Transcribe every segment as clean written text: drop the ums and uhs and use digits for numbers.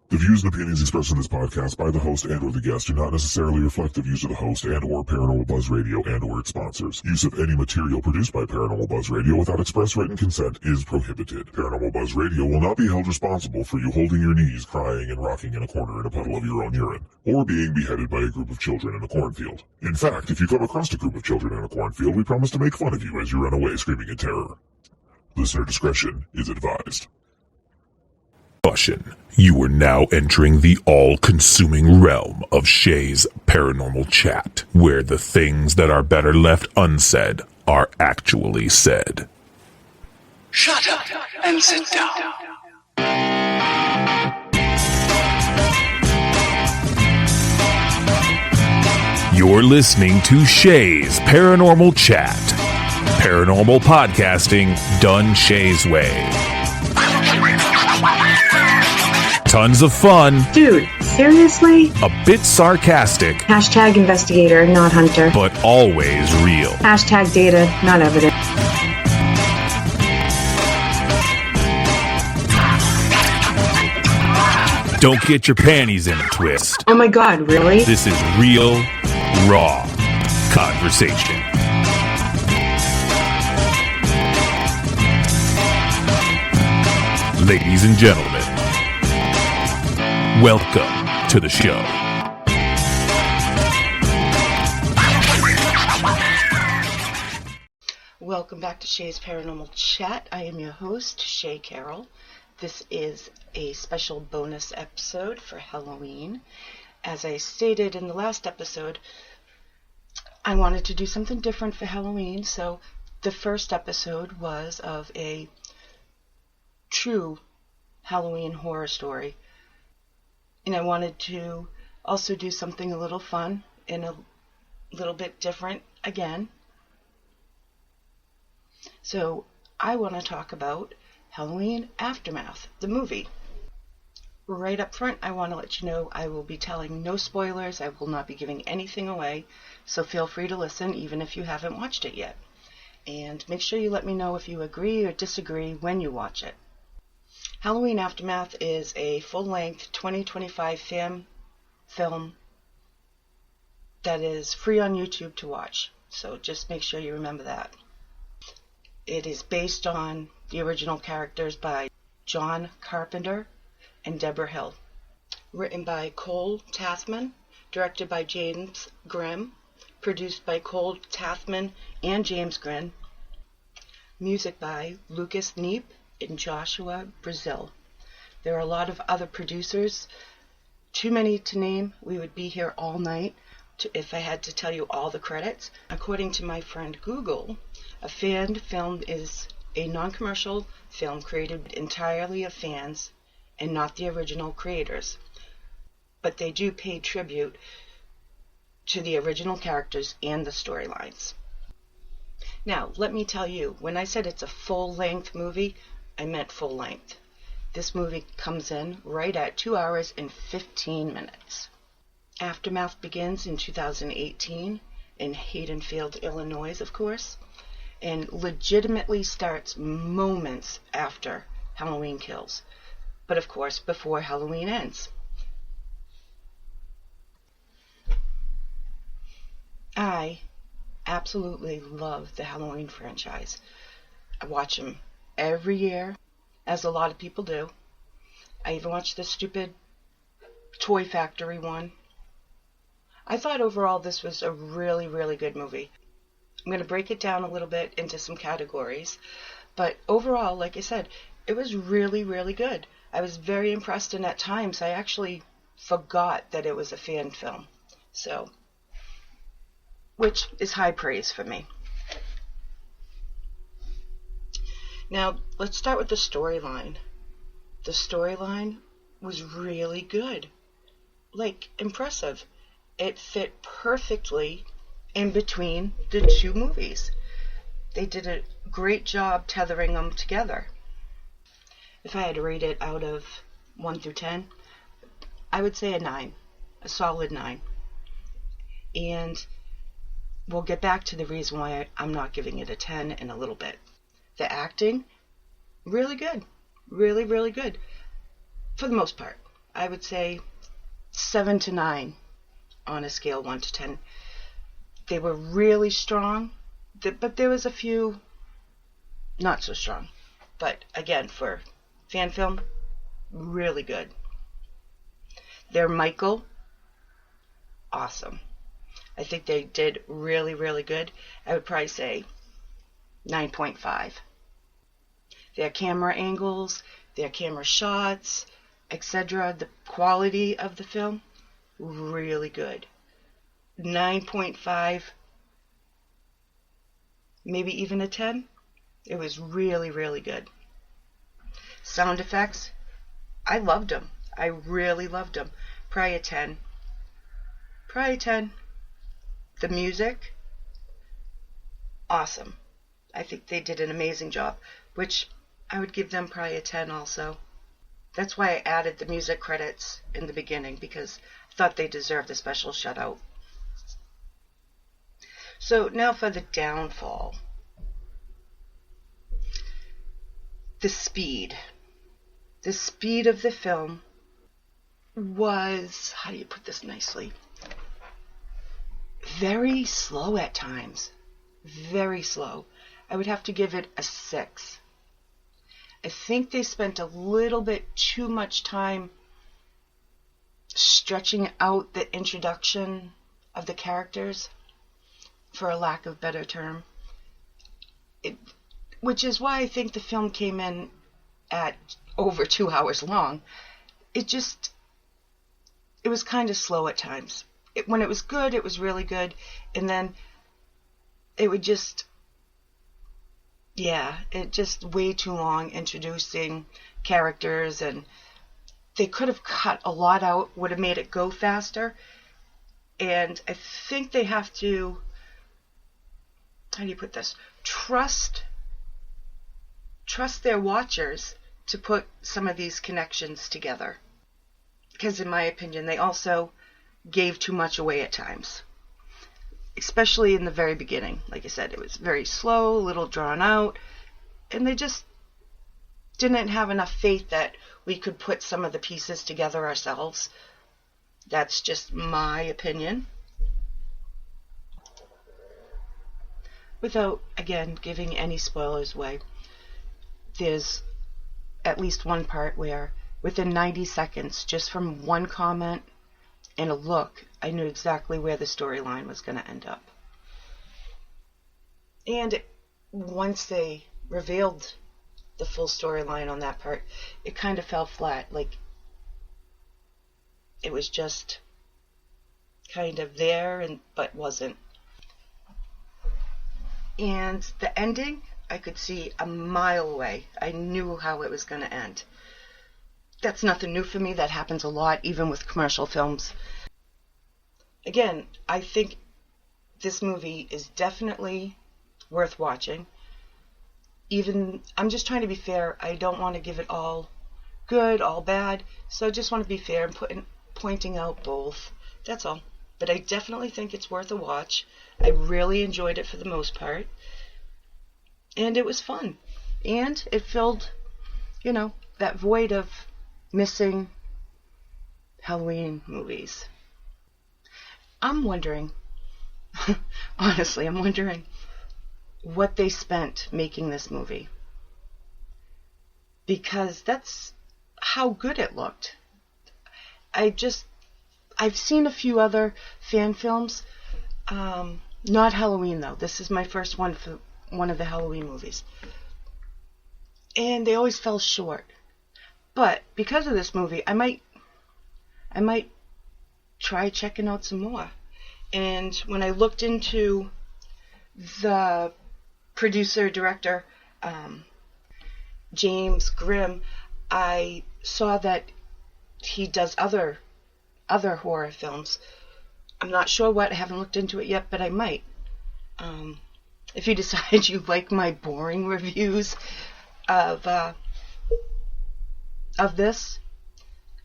The views and opinions expressed in this podcast by the host and or the guest do not necessarily reflect the views of the host and or Paranormal Buzz Radio and or its sponsors. Use of any material produced by Paranormal Buzz Radio without express written consent is prohibited. Paranormal Buzz Radio will not be held responsible for you holding your knees, crying, and rocking in a corner in a puddle of your own urine, or being beheaded by a group of children in a cornfield. In fact, if you come across a group of children in a cornfield, we promise to make fun of you as you run away screaming in terror. Listener discretion is advised. You are now entering the all-consuming realm of Shay's Paranormal Chat, where the things that are better left unsaid are actually said. Shut up and sit down. You're listening to Shay's Paranormal Chat. Paranormal podcasting done Shay's way. Tons of fun. Dude, seriously? A bit sarcastic. Hashtag investigator, not hunter. But always real. Hashtag data, not evidence. Don't get your panties in a twist. Oh my god, really? This is real, raw conversation. Ladies and gentlemen, welcome to the show. Welcome back to Shay's Paranormal Chat. I am your host, Shay Carroll. This is a special bonus episode for Halloween. As I stated in the last episode, I wanted to do something different for Halloween, so the first episode was of a true Halloween horror story. And I wanted to also do something a little fun and a little bit different again. So I want to talk about Halloween Aftermath, the movie. Right up front, I want to let you know I will be telling no spoilers. I will not be giving anything away, so feel free to listen even if you haven't watched it yet. And make sure you let me know if you agree or disagree when you watch it. Halloween Aftermath is a full-length 2025 film that is free on YouTube to watch, so just make sure you remember that. It is based on the original characters by John Carpenter and Deborah Hill. Written by Cole Tathman, directed by James Grimm, produced by Cole Tathman and James Grimm, music by Lucas Neep and Joshua Brazil. There are a lot of other producers, too many to name. We would be here all night if I had to tell you all the credits. According to my friend Google, a fan film is a non-commercial film created entirely of fans and not the original creators. But they do pay tribute to the original characters and the storylines. Now, let me tell you, when I said it's a full-length movie, I meant full length. This movie comes in right at 2 hours and 15 minutes. Aftermath begins in 2018 in Haydenfield, Illinois, of course, and legitimately starts moments after Halloween Kills, but of course before Halloween ends. I absolutely love the Halloween franchise. I watch them every year, as a lot of people do. I even watched the stupid Toy Factory one. I thought overall this was a really, really good movie. I'm going to break it down a little bit into some categories, but overall, like I said, it was really, really good. I was very impressed, and at times I actually forgot that it was a fan film, so, which is high praise for me. Now, let's start with the storyline. The storyline was really good. Like, impressive. It fit perfectly in between the two movies. They did a great job tethering them together. If I had to rate it out of 1 through 10, I would say a 9, a solid 9. And we'll get back to the reason why I'm not giving it a 10 in a little bit. The acting, really good. Really, really good. For the most part. I would say 7 to 9 on a scale 1 to 10. They were really strong, but there was a few not so strong. But again, for fan film, really good. Their Michael, awesome. I think they did really, really good. I would probably say 9.5. Their camera angles, their camera shots, etc., the quality of the film, really good. 9.5, maybe even a 10. It was really, really good. Sound effects, I loved them. I really loved them. Probably a 10. Probably a 10. The music, awesome. I think they did an amazing job, which I would give them probably a 10 also. That's why I added the music credits in the beginning, because I thought they deserved a special shout out. So now for the downfall. The speed. The speed of the film was, how do you put this nicely? Very slow at times. Very slow. I would have to give it a 6. I think they spent a little bit too much time stretching out the introduction of the characters, for a lack of better term. Which is why I think the film came in at over 2 hours long. It was kind of slow at times. When it was good, it was really good. And then it would just way too long introducing characters, and they could have cut a lot out, would have made it go faster. And I think they have to, how do you put this? Trust their watchers to put some of these connections together. Because in my opinion, they also gave too much away at times. Especially in the very beginning. Like I said, it was very slow, a little drawn out, and they just didn't have enough faith that we could put some of the pieces together ourselves. That's just my opinion. Without, again, giving any spoilers away, there's at least one part where within 90 seconds, just from one comment and a look, I knew exactly where the storyline was going to end up. And once they revealed the full storyline on that part, it kind of fell flat. Like, it was just kind of there, but wasn't. And the ending, I could see a mile away. I knew how it was going to end. That's nothing new for me. That happens a lot, even with commercial films. Again, I think this movie is definitely worth watching. I'm just trying to be fair. I don't want to give it all good, all bad. So I just want to be fair and pointing out both. That's all. But I definitely think it's worth a watch. I really enjoyed it for the most part. And it was fun. And it filled, that void of missing Halloween movies. I'm wondering, honestly, what they spent making this movie. Because that's how good it looked. I've seen a few other fan films, not Halloween though. This is my first one for one of the Halloween movies. And they always fell short. But because of this movie, I might try checking out some more. And when I looked into the producer-director, James Grimm, I saw that he does other horror films. I'm not sure what. I haven't looked into it yet, but I might. If you decide you like my boring reviews of this,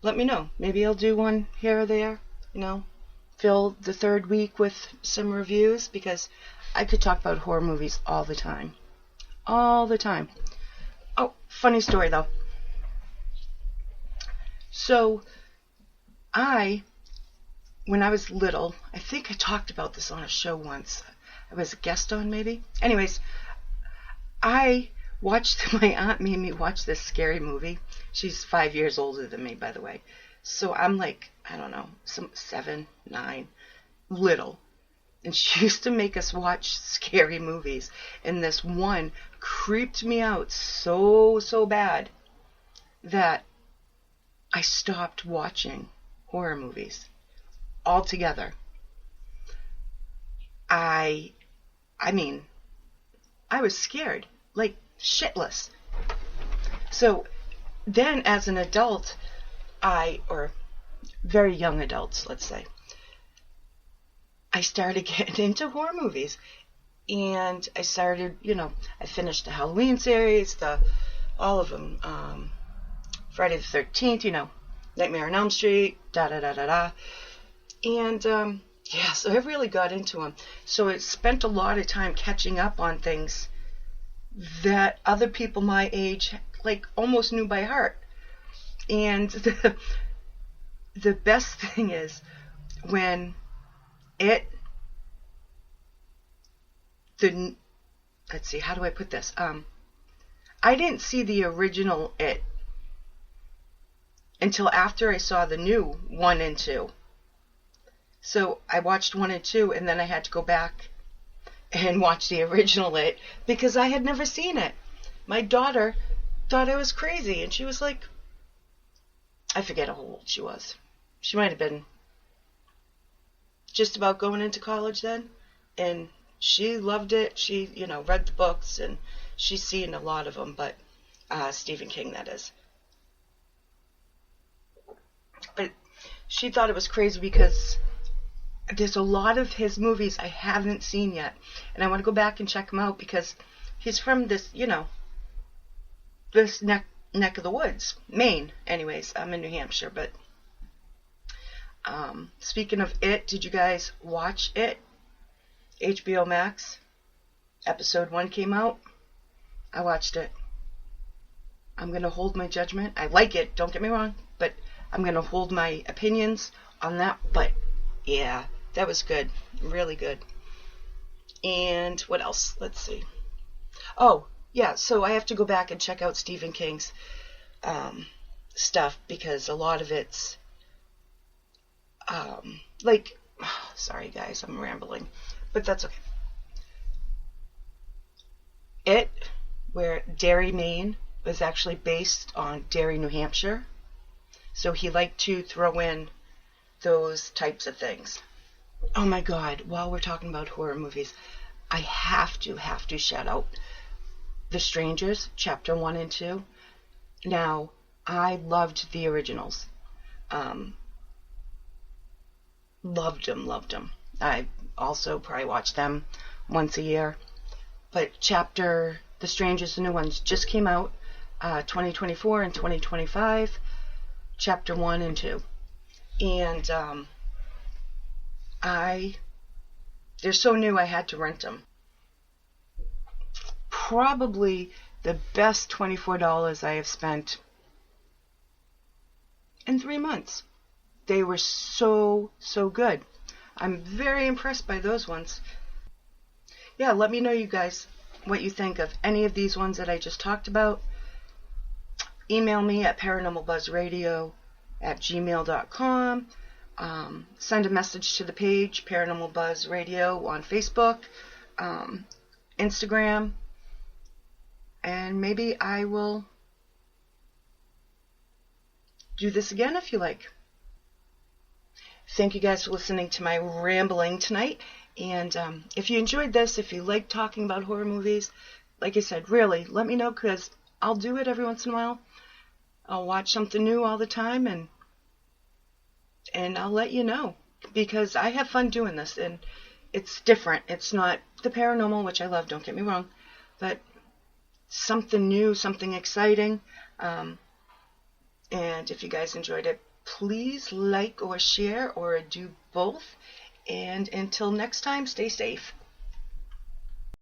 let me know. Maybe I'll do one here or there, fill the third week with some reviews, because I could talk about horror movies all the time. All the time. Oh, funny story though. So, when I was little, I think I talked about this on a show once. I was a guest on, maybe. Anyways, my aunt made me watch this scary movie. She's 5 years older than me, by the way. So I'm like, I don't know, 7, 9, little. And she used to make us watch scary movies. And this one creeped me out so bad that I stopped watching horror movies altogether. I mean, I was scared, like shitless. So then as an adult, or very young adults, let's say, I started getting into horror movies. And I started, I finished the Halloween series, all of them, Friday the 13th, Nightmare on Elm Street, da-da-da-da-da. And, so I really got into them. So I spent a lot of time catching up on things that other people my age, like, almost knew by heart. And the best thing is when let's see, how do I put this? I didn't see the original It until after I saw the new 1 and 2. So I watched 1 and 2, and then I had to go back and watch the original It because I had never seen it. My daughter thought I was crazy, and she was like, I forget how old she was. She might have been just about going into college then, and she loved it. She, read the books, and she's seen a lot of them, but Stephen King, that is. But she thought it was crazy because there's a lot of his movies I haven't seen yet, and I want to go back and check them out because he's from this, this neck of the woods, Maine. Anyways, I'm in New Hampshire, but speaking of It, did you guys watch It? HBO Max. Episode 1 came out. I watched it. I'm going to hold my judgment. I like it, don't get me wrong, but I'm going to hold my opinions on that. But yeah, that was good. Really good. And what else? Let's see. Oh, yeah, so I have to go back and check out Stephen King's stuff because a lot of it's sorry guys, I'm rambling, but that's okay. It, where Derry, Maine, was actually based on Derry, New Hampshire. So he liked to throw in those types of things. Oh my God, while we're talking about horror movies, I have to shout out The Strangers, Chapter 1 and 2. Now, I loved the originals. Loved them. I also probably watch them once a year. But The Strangers, the new ones, just came out 2024 and 2025, Chapter 1 and 2. And they're so new I had to rent them. Probably the best $24 I have spent in 3 months. They were so good. I'm very impressed by those ones. Yeah, let me know, you guys, what you think of any of these ones that I just talked about. Email me at paranormalbuzzradio@gmail.com. Send a message to the page, Paranormal Buzz Radio, on Facebook, Instagram, and maybe I will do this again if you like. Thank you guys for listening to my rambling tonight. And if you enjoyed this, if you like talking about horror movies, like I said, really, let me know because I'll do it every once in a while. I'll watch something new all the time and I'll let you know because I have fun doing this and it's different. It's not the paranormal, which I love, don't get me wrong, but something new, something exciting. And if you guys enjoyed it, please like or share or do both. And until next time, stay safe.